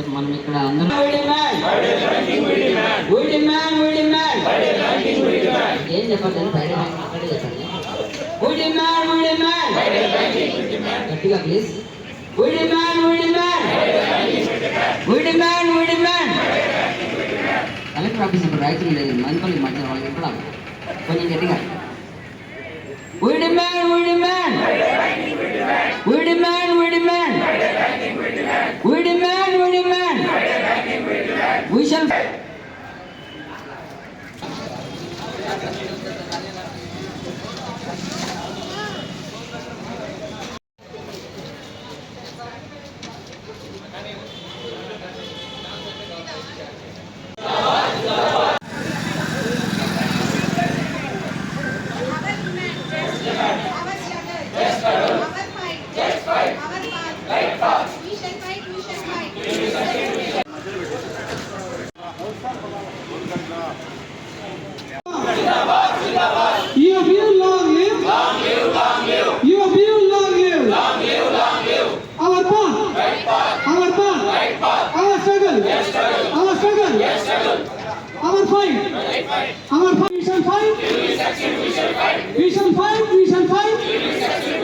మనం ఇక్కడ అందరం ఏం చెప్పండి ఫ్రైడే బ్యాంక్ మాట్లాడే చెప్పండి గట్టిగా ప్లీజ్ కలెక్టర్ ఆఫీస్ ఇప్పుడు రాయచూరు లేదు మదనపల్లి మధ్య వాళ్ళకి ఎక్కడ కొంచెం గట్టిగా We demand, we demand. We demand, we demand. We demand, we demand. We shall. Your view long live. Your view long live. Our path. Our path. Our struggle. Our struggle. Our fight. Our fight. We shall fight. We shall fight. We shall fight.